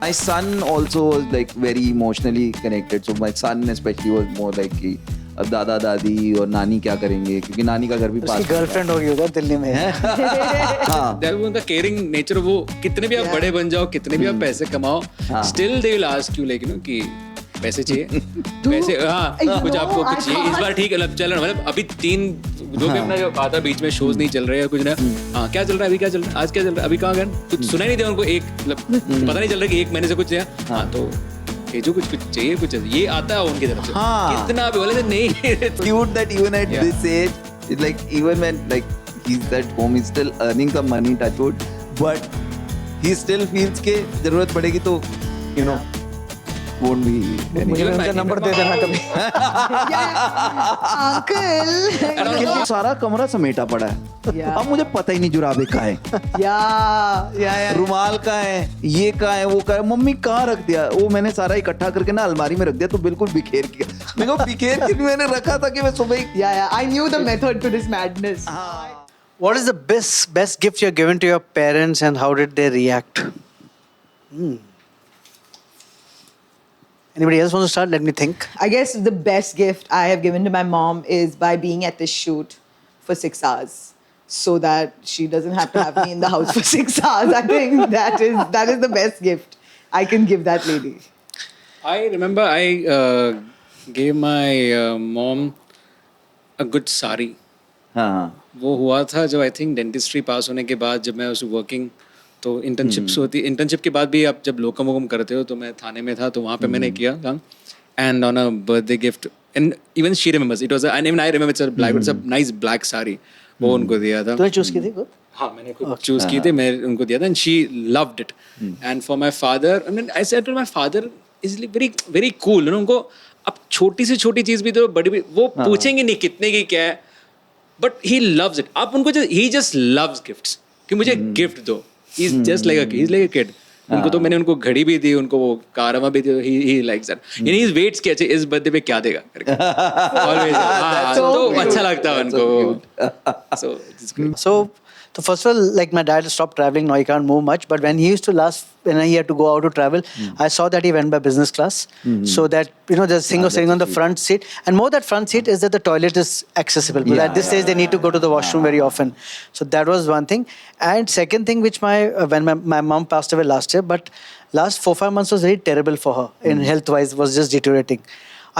My son also was like very emotionally connected. So my son especially was more like कि अब दादा दादी और नानी क्या करेंगे, क्योंकि नानी का घर भी पास उसकी गर्लफ्रेंड होगी उधर दिल्ली में. हाँ वो उनका केयरिंग नेचर, वो कितने भी आप बड़े बन जाओ, कितने भी आप पैसे कमाओ, still they will ask you like कि पैसे चाहिए, पैसे, हाँ कुछ आपको कुछ चाहिए इस बार, ठीक है चलो ना, मतलब अभी 3 जो भी अपना जो आता बीच में शोज नहीं चल रहे हैं कुछ ना, हाँ क्या चल रहा है अभी, क्या चल रहा है आज, क्या चल रहा है अभी, कहाँ गए, कुछ सुना ही नहीं दिया उनको, एक मतलब पता नहीं चल रहा कि 1 महीने से कुछ है, हाँ तो ये जो कुछ चाहिए, कुछ ये आता है उनकी तरफ से, कितना भी बोले नहीं. cute that even at this age, it's like even when like he's at home, he's still earning some money, touch wood, but he still feels के जरूरत पड़ेगी तो you know won't be मुझे उनका नंबर दे देना कभी. अंकल सारा कमरा समेटा पड़ा है. अब मुझे पता ही नहीं जुराबे कहाँ है, रुमाल कहाँ है, ये कहाँ है, वो कहाँ है, मम्मी कहाँ रख दिया, वो मैंने सारा इकट्ठा करके ना अलमारी में रख दिया, तो बिल्कुल बिखेर किया. मेरे को बिखेर के मैंने रखा था कि मैं सुबह I knew the method to this madness. What is the best gift you have given to your parents and how did they react? Anybody else want to start? Let me think. I guess the best gift I have given to my mom is by being at this shoot for 6 hours, so that she doesn't have to have me in the house for 6 hours. I think that is the best gift I can give that lady. I remember I gave my mom a good sari. हाँ वो हुआ था जब I think dentistry पास होने के बाद, जब मैं उस वर्किंग तो इंटर्नशिप्स होती, इंटर्नशिप के बाद भी आप जब लोकम वोकम करते हो, तो मैं थाने में था, तो वहाँ पे मैंने किया काम, and on a birthday gift, and even she remembers it was, and even I remember it's a nice black sari, वो उनको दिया था. तूने चूज की थी खुद? हाँ मैंने खुद चूज की थी, मैं उनको दिया था, and she loved it. And for my father, I mean I said to my father is very very cool, उनको अब छोटी से छोटी चीज भी दो, बड़ी भी, वो पूछेंगे नहीं कितने की क्या है, बट ही लव्स इट. आप उनको ही जस्ट लव्स गिफ्ट्स, कि मुझे गिफ्ट दो. he's just like a kid. उनको तो मैंने उनको घड़ी भी दी, उनको वो कारमा भी दी, he likes that. यानी he waits कि अच्छा इस बर्थडे पे क्या देगा करके. Always. हाँ, तो अच्छा लगता है उनको. So it's good. So first of all, like my dad stopped traveling, now he can't move much, but when he used to when he had to go out to travel, I saw that he went by business class, so that, you know, there's thing of sitting on the front seat, and more that front seat is that the toilet is accessible, because at this stage they need to go to the washroom very often. So that was one thing. And second thing, which when my mom passed away last year, but last 4-5 months was very terrible for her in health wise, was just deteriorating.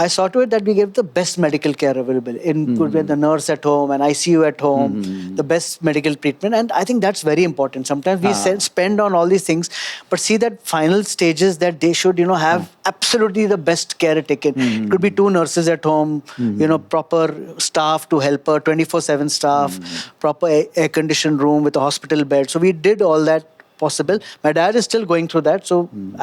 I saw to it that we gave the best medical care available. It could be the nurse at home and ICU at home, the best medical treatment. And I think that's very important. Sometimes we spend on all these things, but see that final stages that they should, you know, have absolutely the best care taken. It could be 2 nurses at home, you know, proper staff to help her, 24/7 staff, proper air-conditioned room with a hospital bed. So we did all that possible. My dad is still going through that. So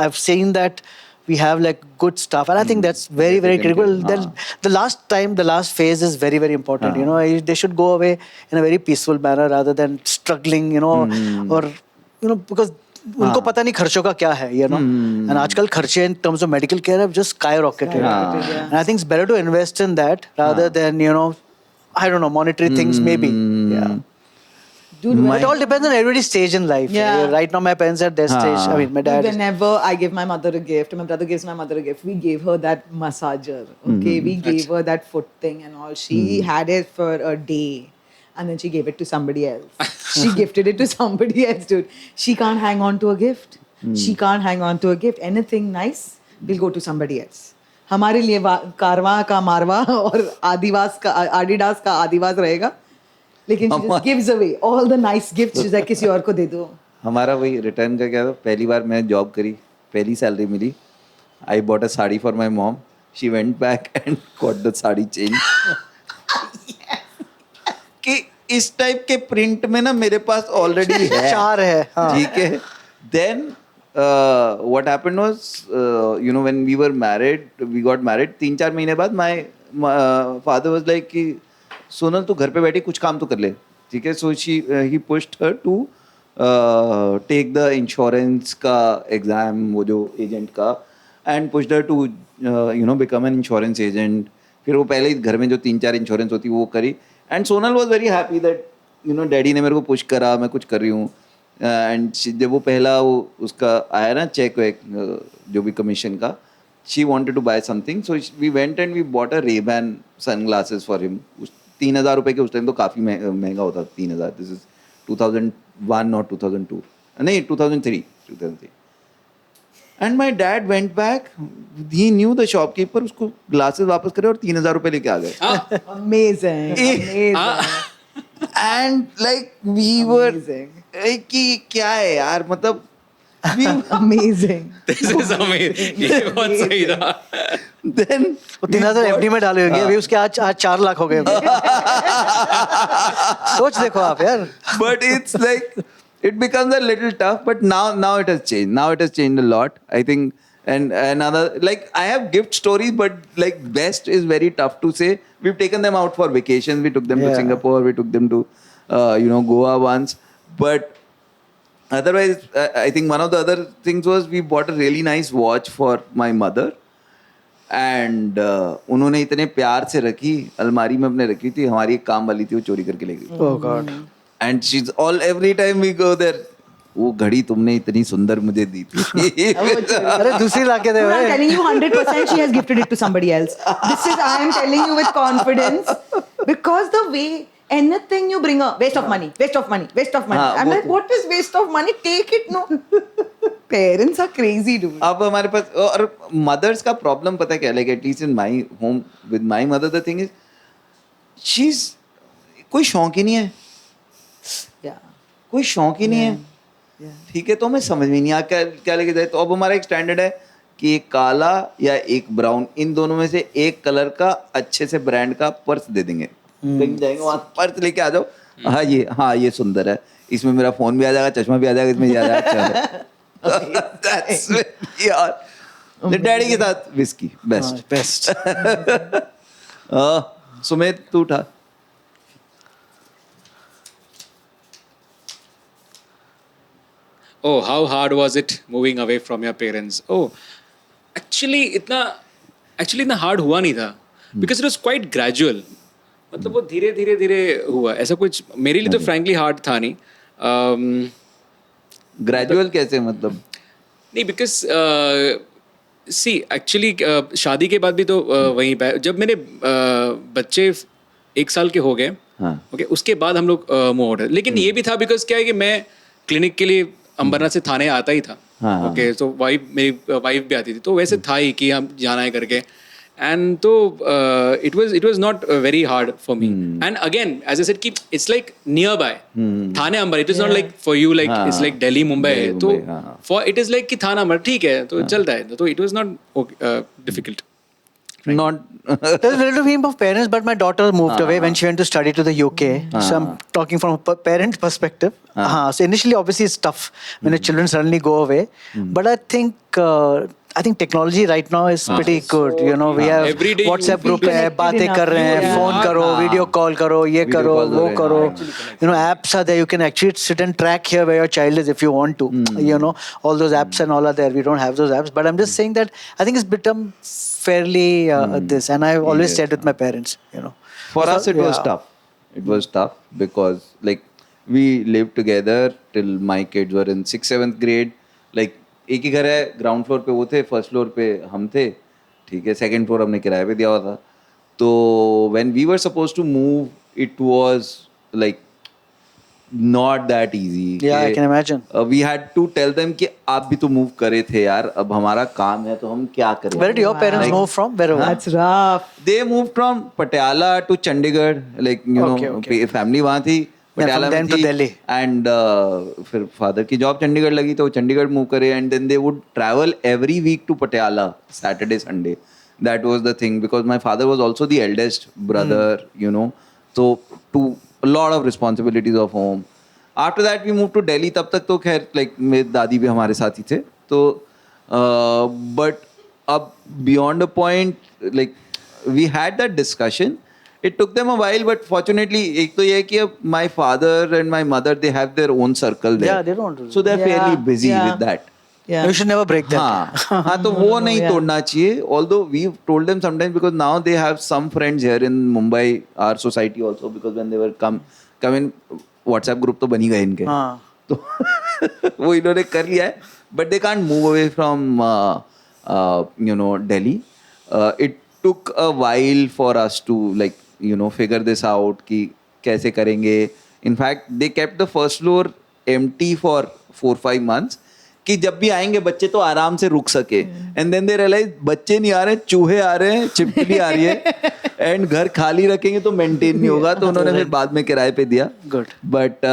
I've seen that we have like good stuff, and I think that's very, very critical. Then the last phase is very, very important. You know, they should go away in a very peaceful manner rather than struggling, you know, or, you know, because उनको पता नहीं खर्चों का क्या है, you know, and आजकल खर्चे in terms of medical care have just skyrocketed. And I think it's better to invest in that rather than, you know, I don't know, monetary things maybe. Yeah. Dude, It all depends on everybody's stage in life. Yeah. Right now my parents are at their stage. I mean, my dad is, whenever I give my mother a gift, or my brother gives my mother a gift, we gave her that massager. Okay, we gave her that foot thing and all. She had it for a day, and then she gave it to somebody else. She gifted it to somebody else, dude. She can't hang on to a gift. She can't hang on to a gift. Anything nice will go to somebody else. हमारे लिए कारवा का मारवा और आदिवास का Adidas का आदिवास रहेगा, लेकिन she just gives away all the nice gifts. She's like किसी और को दे दो. हमारा वही रिटर्न का क्या था, पहली बार मैं जॉब करी, पहली सैलरी मिली, I bought a sari for my mom, she went back and got the sari change. कि इस टाइप के प्रिंट में ना मेरे पास ऑलरेडी है, 4 है. ठीक है. Then what happened was, you know, when we were married, we got married, 3-4 महीने बाद माय फादर वाज लाइक कि सोनल तू घर पे बैठी कुछ काम तो कर ले, ठीक है. So he pushed her to take the insurance का एग्जाम, वो जो एजेंट का, and pushed her to you know become an insurance agent. फिर वो पहले ही घर में जो 3-4 इंश्योरेंस होती वो करी, and Sonal was very happy that, you know, daddy ने मेरे को पुश करा, मैं कुछ कर रही हूँ. एंड जब वो पहला वो उसका आया ना चेक वेक जो भी कमीशन का, she wanted to buy something, so we went and we bought a Ray-Ban sunglasses for him. 3,000 रुपए के उस टाइम तो काफ़ी महंगा होता. 3,000. दिस इज 2001 और 2002, नहीं 2003. And my dad went back, he new the shopkeeper, उसको ग्लासेस वापस करे और 3,000 रुपए लेके आ गए. Amazing. Amazing. And like we were Amazing. कि क्या है यार, मतलब Amazing. This is amazing. ये बहुत सही था. देन वो 3,000 एफडी में डाले होंगे, अभी उसके आज 4 लाख हो गए होंगे. सोच देखो आप यार. but it's like it becomes a little tough, but now it has changed a lot, I think. And another, like, I have gift stories, but like best is very tough to say. We've taken them out for vacations, we took them to Yeah. Singapore, we took them to Goa once, but otherwise I think one of the other things was we bought a really nice watch for my mother. And उन्होंने इतने प्यार से रखी, अलमारी में अपने रखी थी, हमारी एक काम वाली थी वो चोरी करके ले गई. Oh God. And she is all every time we go there, वो घड़ी तुमने इतनी सुंदर मुझे दी थी. अरे दूसरी लाके दे No, I'm भाई. telling you 100% she has gifted it to somebody else. I am telling you with confidence because the way anything you bring her, waste of money. हाँ, I'm वो like, तो- what is waste of money? Take it, no. Parents are crazy, dude. अब हमारे पास, और mother's का problem पता है क्या, like at least in my home with my mother the thing is she is कोई शौक ही नहीं है, Yeah. कोई शौक ही नहीं है. Yeah. ठीक है, तो हमें समझ में नहीं आ क्या क्या लेके जाए. तो अब हमारा एक स्टैंडर्ड है कि एक काला या एक ब्राउन, इन दोनों में से एक कलर का अच्छे से ब्रांड का पर्स दे देंगे. कहीं जाएंगे वहाँ पर्स लेके आ जाओ, हाँ ये सुंदर है, इसमें मेरा फोन भी आ जाएगा, चश्मा भी आ जाएगा, इसमें ये आ जाएगा. That's यार डैडी के साथ विस्की बेस्ट. बेस्ट. सुमित तू उठा. Oh, how hard was it moving away from your parents? Oh, actually इतना hard हुआ नहीं था, because it was quite gradual. मतलब वो धीरे हुआ. ऐसा कुछ मेरे लिए तो frankly hard था नहीं. ग्रेजुअल कैसे, मतलब नहीं, because see actually शादी के बाद भी तो वहीं पे जब मेरे बच्चे 1 साल के हो गए, हाँ. ओके, उसके बाद हम लोग मूव आउट. लेकिन ये भी था बिकॉज क्या है कि मैं क्लिनिक के लिए अंबरनाथ से थाने आता ही था. हाँ. ओके, तो मेरी वाइफ भी आती थी, तो वैसे था ही कि हम जाना है करके. एंड तो it was not very hard for me. And again as I said कि it's like near by Thane Ambar. It is not like for you like it's like Delhi Mumbai. तो फॉर इट इज लाइक कि थाना अंबर ठीक है, तो चलता है. तो it was not difficult. not There's a little bit of parents, but my daughter moved away when she went to study to the UK. So I'm talking from a parent perspective. So initially, obviously, it's tough when the children suddenly go away. But I think technology right now is pretty good. You know, we have Every day you WhatsApp feel group है, connected बातें enough. कर रहे हैं, Yeah. phone करो, video call करो, ये Video करो, calls हो वो रहे हैं, करो. हाँ. You know, apps are there. You can actually sit and track here where your child is if you want to. You know, all those apps and all are there. We don't have those apps, but I'm just saying that I think it's become fairly this, and I've always said with my parents, you know. for So, us it was yeah. tough. It was tough because like we lived together till my kids were in 6th 7th grade. Like एक ही घर है, ground floor पे वो थे, first floor पे हम थे, ठीक है, सेकंड फ्लोर हमने किराए पे दिया हुआ था. तो when we were supposed to move it was like not that easy. Yeah, I कि, can imagine. we had to tell them कि आप भी तो मूव करे थे यार, अब हमारा काम है तो हम क्या करें. Where did your parents Like- move from? Where? That's rough. They moved from Patiala to Chandigarh, like Okay. family वहाँ थी, पटियाला from में then to थी. Delhi. And फिर फादर की जॉब चंडीगढ़ लगी तो वो चंडीगढ़ मूव करे, and then they would travel every week to Patiala, Saturday, Sunday. That was the thing because my father was also the eldest brother, you know, so to a lot of responsibilities of home. After that we moved to Delhi. तब तक तो खैर like मेरे दादी भी हमारे साथ ही थे. तो but अब beyond a point, like we had that discussion. It took them a while, but fortunately, एक तो ये है कि अब my father and my mother they have their own circle there. Yeah, they don't. So they're Yeah, fairly busy yeah. with that. Yeah. You should never break that. हाँ हाँ, तो वो नहीं yeah. तोड़ना चाहिए. Although we've told them sometimes because now they have some friends here in Mumbai, our society also, because when they were come in WhatsApp group तो बनी गए इनके. हाँ. तो वो इन्होंने कर लिया है, but they can't move away from Delhi. It took a while for us to figure this out कि कैसे करेंगे. In fact, they kept the first floor empty for 4-5 months कि जब भी आएंगे बच्चे तो आराम से रुक सके. And then they realized बच्चे नहीं आ रहे, चूहे आ रहे हैं, छिपकली आ रही है, एंड घर खाली रखेंगे तो मेंटेन नहीं होगा, तो उन्होंने फिर बाद में किराए पे दिया. Good. But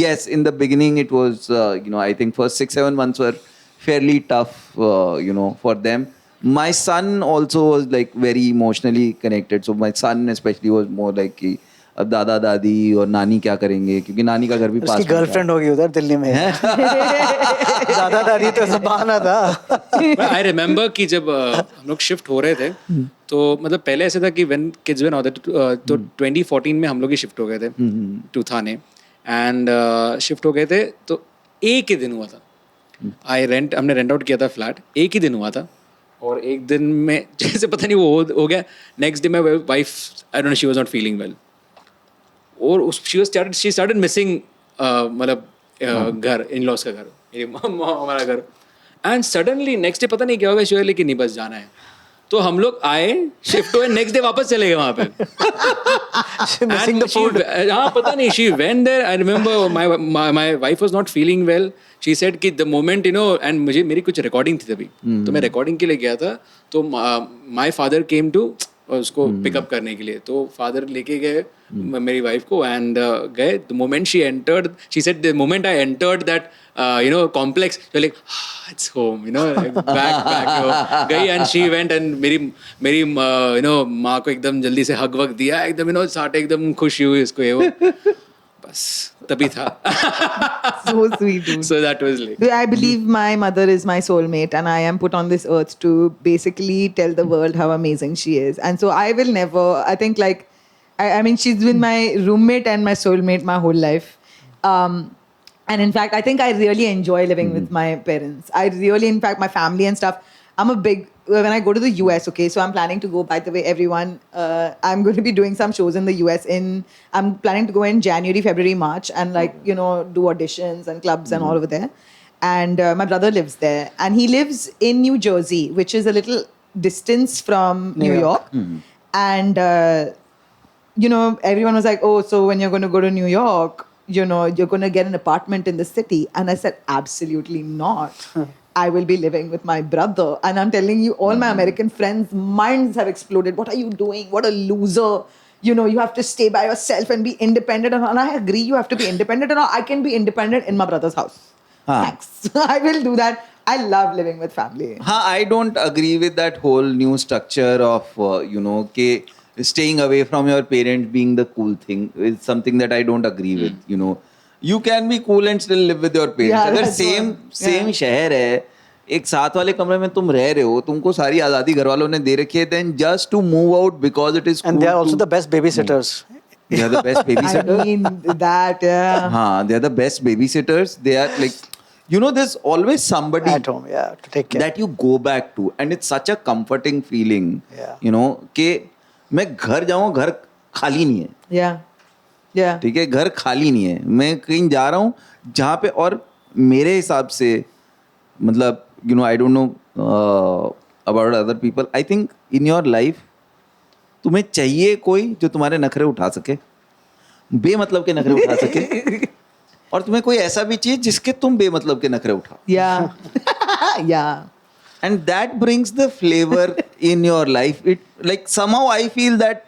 yes, in the beginning it was I think first 6-7 months were fairly tough for them. My son also was like very emotionally connected, so my son especially was more like कि अब दादा दादी और नानी क्या करेंगे, क्योंकि नानी का घर भी पास उसकी में था. गर्लफ्रेंड होगी उधर दिल्ली में. दादा दादी तो सब बहाना था. आई रिमेम्बर कि जब हम लोग शिफ्ट हो रहे थे तो मतलब पहले ऐसे था कि व्हेन किड्स वे नॉट तो 2014 में हम लोग ही शिफ्ट हो गए थे टू थाने. एंड शिफ्ट हो गए थे तो एक ही दिन हुआ था. हमने रेंट आउट किया था फ्लैट, एक ही दिन हुआ था. और एक दिन में जैसे पता नहीं वो हो गया. Next day my wife, I don't know, she was not feeling well, और शी स्टार्टेड मिसिंग मतलब घर, इन लॉज का घर, मेरी हमारा घर. एंड सडनली नेक्स्ट डे पता नहीं क्या होगा, शी वाज, लेकिन नहीं बस जाना है. तो हम लोग आए, शिफ्ट हुए, नेक्स्ट डे वापस चले गए वहाँ पे. Missing the food. हाँ पता नहीं, she went there. I remember my wife was not feeling well. She said कि the moment and मेरी कुछ रिकॉर्डिंग थी तभी, तो मैं रिकॉर्डिंग के लिए गया था. तो my father came to उसको पिकअप करने के लिए. तो फादर लेके गए मेरी वाइफ को एंड गए. The moment she entered, she said the moment I entered that complex, like its home, back गई. एंड शी वेंट एंड मेरी माँ को एकदम जल्दी से हग वग दिया, एकदम साथ एकदम खुशी हुई इसको, ये वो बस तभी था. So sweet, dude. So that was like, I believe my mother is my soulmate, and I am put on this earth to basically tell the world how amazing she is. And so I will never, I think I mean, she's been my roommate and my soulmate my whole life. And in fact, I think I really enjoy living with my parents. I really, in fact, my family and stuff, I'm a big, when I go to the US, okay, so I'm planning to go, by the way, everyone, I'm going to be doing some shows in the US I'm planning to go in January, February, March, and do auditions and clubs and all over there. And my brother lives there, and he lives in New Jersey, which is a little distance from New York. And, everyone was like, oh, so when you're going to go to New York, you're going to get an apartment in the city. And I said, absolutely not. I will be living with my brother. And I'm telling you, all my American friends' minds have exploded. What are you doing? What a loser. You have to stay by yourself and be independent. And I agree, you have to be independent. And I can be independent in my brother's house. Thanks. I will do that. I love living with family. I don't agree with that whole new structure of, staying away from your parents being the cool thing. It's something that I don't agree with, You can be cool and still live with your parents. Yeah, अगर that's same शहर है, एक साथ वाले कमरे में तुम रह रहे हो, तुमको सारी आज़ादी घर वालों ने दे रखी है, then just to move out because it is cool. And they are also the best babysitters. They are the best babysitters. I mean, that, yeah. They are the best babysitters. They are like, there's always somebody At home, yeah, to take care. that you go back to, and it's such a comforting feeling. Yeah. कि मैं घर जाऊँ, घर खाली नहीं है. Yeah. Yeah. ठीक है, घर खाली नहीं है. मैं कहीं जा रहा हूँ जहाँ पे, और मेरे हिसाब से मतलब I don't know about other people. I think in your life तुम्हें चाहिए कोई जो तुम्हारे नखरे उठा सके, बेमतलब के नखरे उठा सके, और तुम्हें कोई ऐसा भी चाहिए जिसके तुम बेमतलब के नखरे उठाओ. Yeah. Yeah. And that brings the flavor in your life. It like somehow I feel that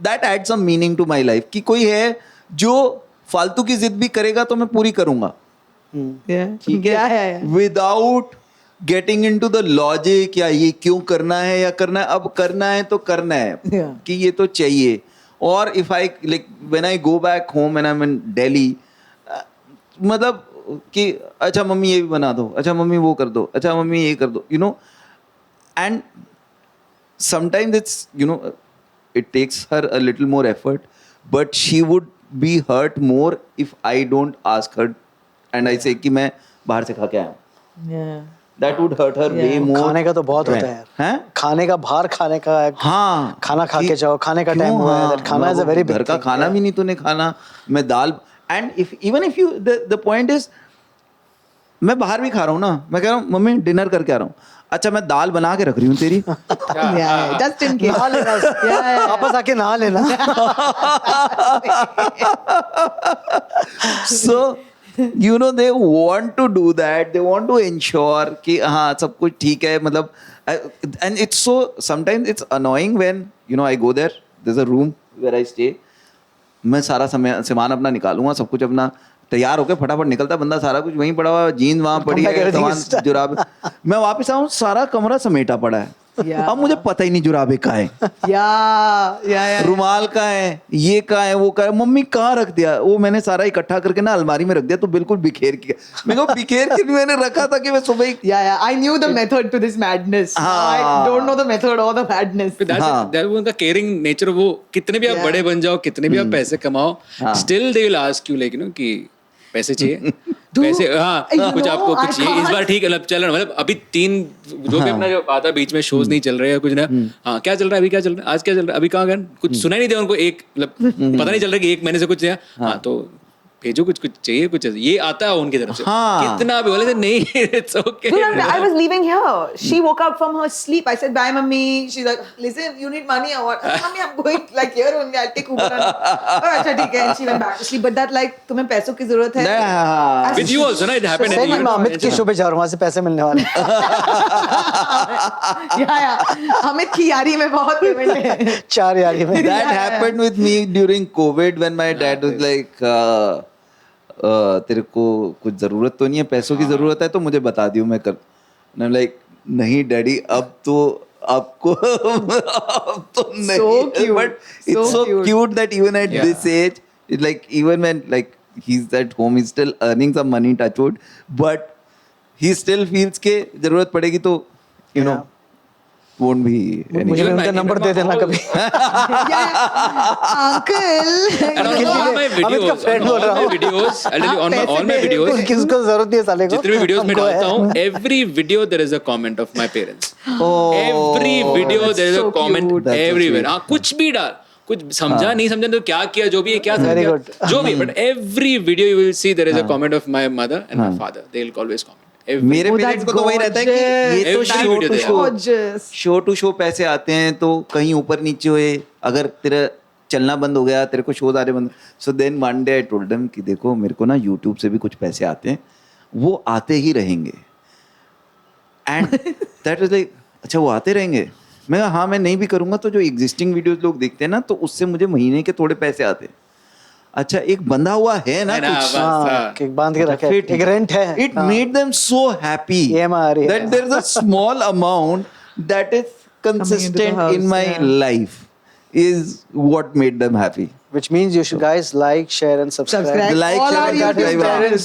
that adds some meaning to my life. कि कोई है जो फालतू की जिद भी करेगा तो मैं पूरी करूंगा. Yeah. ठीक है. Yeah. Without getting into the logic, या ये क्यों करना है या करना है, अब करना है तो करना है. Yeah. कि ये तो चाहिए. और if I when I go back home and I'm in Delhi, मतलब कि अच्छा मम्मी ये भी बना दो, अच्छा मम्मी वो कर दो, अच्छा मम्मी ये कर दो, and sometimes it's it takes her a little more effort, but she would be hurt more if I don't ask her and I say कि मैं बाहर से खा के आया हूँ. Yeah. That would hurt her way more. खाने का तो बहुत होता है. हैं? खाने का, बाहर खाने का. हाँ. खाना खा के जाओ, खाने का टाइम हुआ है. That खाना is a very big घर का thing. खाना भी नहीं तूने खाना, मैं दाल, and even if you the point is, मैं बाहर भी खा रहा हूँ ना, मैं कह रहा हूँ मम्मी डिनर करके आ रहा हूँ, अच्छा मैं दाल बना के रख रही हूँ तेरी. Yeah, just in case. नहा लेना वापस आके नहा लेना. So you know they want to do that, they want to ensure कि हाँ सब कुछ ठीक है, मतलब and it's so sometimes it's annoying when you know I go there, there's a room where I stay, मैं सारा सामान अपना निकालूंगा, सब कुछ अपना तैयार होकर फटाफट निकलता, बंदा सारा कुछ वहीं पड़ा हुआ, जीन्स वहां पड़ी है, सामान जुराब, मैं वापस आऊँ सारा कमरा समेटा पड़ा है. Yeah. अब मुझे पता ही नहीं जुराबे कहाँ है, Yeah. रुमाल कहाँ है, ये कहाँ है, वो कहाँ है, मम्मी कहाँ रख दिया, वो मैंने सारा इकट्ठा करके ना अलमारी में रख दिया, तो बिल्कुल बिखेर के, मैं को बिखेर के मैंने रखा था कि मैं सुबह ही. Yeah. I knew the method to this madness. हाँ. I don't know the method or the madness. That's उनका caring nature. वो कितने भी आप बड़े बन जाओ, कितने भी आप पैसे कमाओ, still they will ask you like कि पैसे चाहिए, पैसे, हाँ कुछ आपको कुछ ये इस बार ठीक है, मतलब चल रहा, मतलब अभी 3 जो भी अपना जो आता बीच में शोज नहीं चल रहे हैं कुछ ना, हाँ क्या चल रहा है अभी, क्या चल रहा है आज, क्या चल रहा है अभी, कहाँ गए, कुछ सुना ही नहीं दिया उनको, एक मतलब पता नहीं चल रहा कि 1 महीने से कुछ है, हाँ तो भेजो कुछ चाहिए, कुछ ये आता है उनकी तरफ से, कितना भी बोले थे नहीं, it's okay. I was leaving here. She woke up from her sleep. I said, bye, mummy. She's like, listen, you need money or what? Mummy, I'm going like here only. I'll take Uber. Oh, अच्छा ठीक है. And she went back to sleep. But that like, तुम्हें पैसों की जरूरत है. With you also, ना, it happened. सही में मैं अमित की शो पे जा रहा हूँ, वहाँ से पैसे मिलने वाले. Yeah. अमित की यारी में बहुत पेमेंट है. 4 यारी में. That happened with me during COVID when my dad was like, तेरे को कुछ जरूरत तो नहीं है, पैसों की जरूरत है तो मुझे बता दियो मैं कर. लाइक नहीं डैडी, अब तो आपको अब तो नहीं. So cute. But it's so cute that even at this age, it's like even when like he's at home, he's still earning some money, touch wood, but he still feels के जरूरत पड़ेगी तो you know won't be any. मुझे उनका number दे देना कभी. Uncle. And on all my videos, I'll tell you, on all my videos, किसको जरूरत नहीं है साले को. जितने भी वीडियोस में डालता हूँ, every video there is a comment of my parents. Every video there is a comment everywhere. हाँ कुछ भी डाल, कुछ समझा नहीं समझा तो क्या किया, जो भी है क्या Very समझा, good. जो भी, but every video you will see there is a comment of my mother and my father. They will always comment. मेरे पेरेंट्स को तो वही रहता है कि ये तो Every show video to they show, Gorgeous. Show to show पैसे आते हैं, तो कहीं ऊपर नीचे हुए, अगर तेरा चलना बंद हो गया, तेरे को शोज आ रहे बंद, so then one day I told them कि देखो मेरे को ना यूट्यूब से भी कुछ पैसे आते हैं, वो आते ही रहेंगे. एंड दैट वाज लाइक अच्छा वो आते रहेंगे. मैं कहा हाँ मैं नहीं भी करूँगा तो जो एग्जिस्टिंग वीडियोस लोग देखते हैं ना, तो उससे मुझे महीने के थोड़े पैसे आते हैं. अच्छा एक बंधा हुआ है ना कुछ, कि बांध के रखे, एक रेंट है. it made them so happy EMI that there's a small amount that is consistent house, in my life is what made them happy. Which means you should guys like, share and subscribe. Subscribe. Like, All share, our and YouTube subscribe. channels.